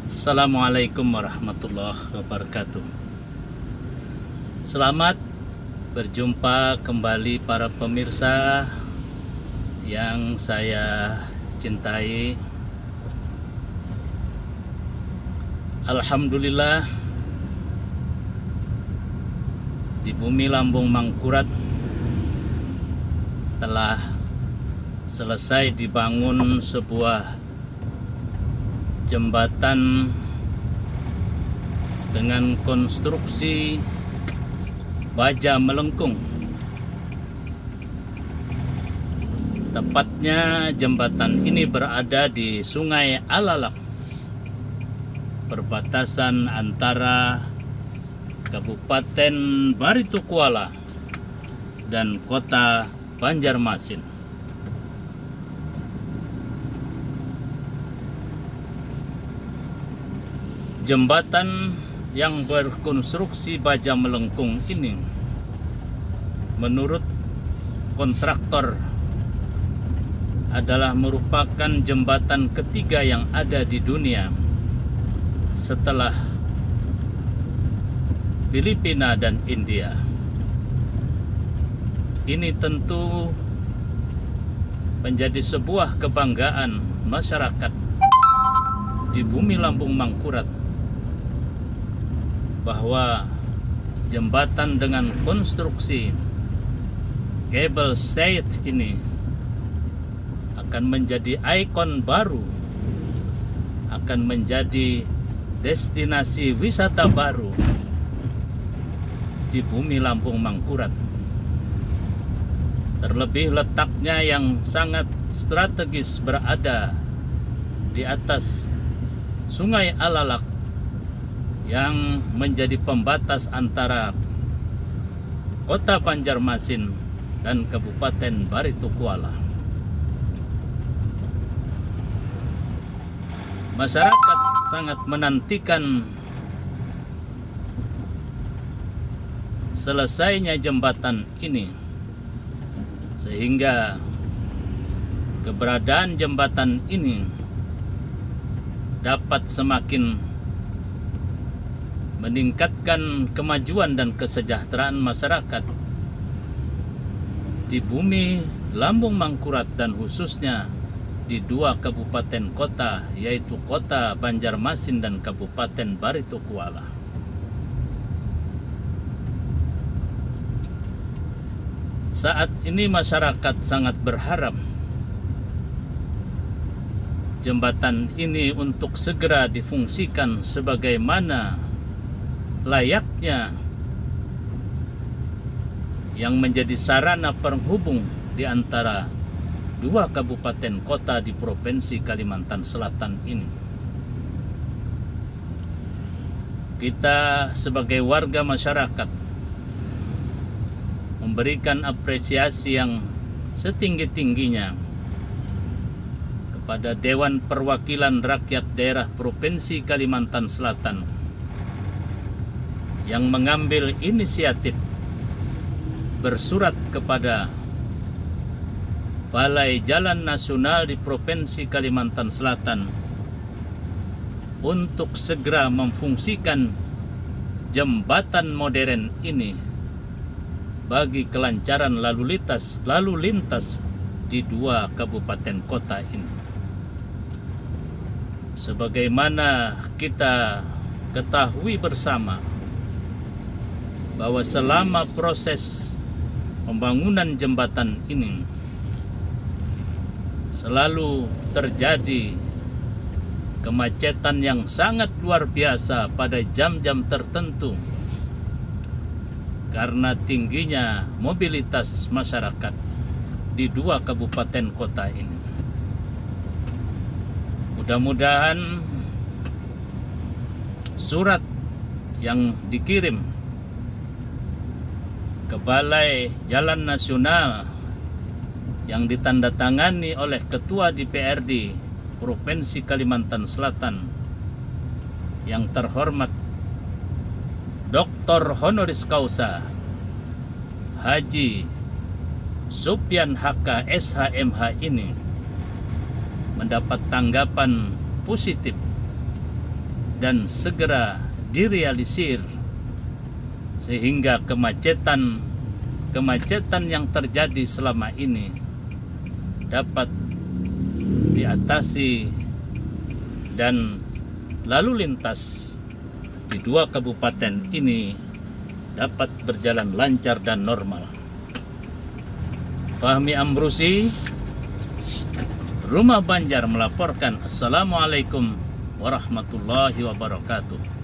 Assalamualaikum warahmatullahi wabarakatuh. Selamat berjumpa kembali para pemirsa yang saya cintai. Alhamdulillah, di bumi Lambung Mangkurat telah selesai dibangun sebuah jembatan dengan konstruksi baja melengkung. Tepatnya jembatan ini berada di Sungai Alalak, perbatasan antara Kabupaten Baritokuala dan Kota Banjarmasin. Jembatan yang berkonstruksi baja melengkung ini menurut kontraktor adalah merupakan jembatan ketiga yang ada di dunia setelah Filipina dan India. Ini tentu menjadi sebuah kebanggaan masyarakat di bumi Lambung Mangkurat bahwa jembatan dengan konstruksi kabel stayed ini akan menjadi ikon baru, akan menjadi destinasi wisata baru di bumi Lambung Mangkurat. Terlebih letaknya yang sangat strategis berada di atas Sungai Alalak yang menjadi pembatas antara Kota Banjarmasin dan Kabupaten Baritokuala. Masyarakat sangat menantikan selesainya jembatan ini, sehingga keberadaan jembatan ini dapat semakin meningkatkan kemajuan dan kesejahteraan masyarakat di bumi Lambung Mangkurat dan khususnya di dua kabupaten kota, yaitu Kota Banjarmasin dan Kabupaten Baritokuala. Saat ini masyarakat sangat berharap jembatan ini untuk segera difungsikan sebagaimana layaknya yang menjadi sarana penghubung di antara dua kabupaten kota di Provinsi Kalimantan Selatan ini. Kita sebagai warga masyarakat memberikan apresiasi yang setinggi-tingginya kepada Dewan Perwakilan Rakyat Daerah Provinsi Kalimantan Selatan yang mengambil inisiatif bersurat kepada Balai Jalan Nasional di Provinsi Kalimantan Selatan untuk segera memfungsikan jembatan modern ini bagi kelancaran lalu lintas di dua kabupaten kota ini. Sebagaimana kita ketahui bersama bahwa selama proses pembangunan jembatan ini selalu terjadi kemacetan yang sangat luar biasa pada jam-jam tertentu karena tingginya mobilitas masyarakat di dua kabupaten kota ini. Mudah-mudahan surat yang dikirim ke Balai Jalan Nasional yang ditandatangani oleh Ketua DPRD Provinsi Kalimantan Selatan yang terhormat Dr. Honoris Causa Haji Supyan HK SHMH ini mendapat tanggapan positif dan segera direalisir sehingga kemacetan yang terjadi selama ini dapat diatasi dan lalu lintas di dua kabupaten ini dapat berjalan lancar dan normal. Fahmi Amrusi, Rumah Banjar melaporkan. Assalamualaikum warahmatullahi wabarakatuh.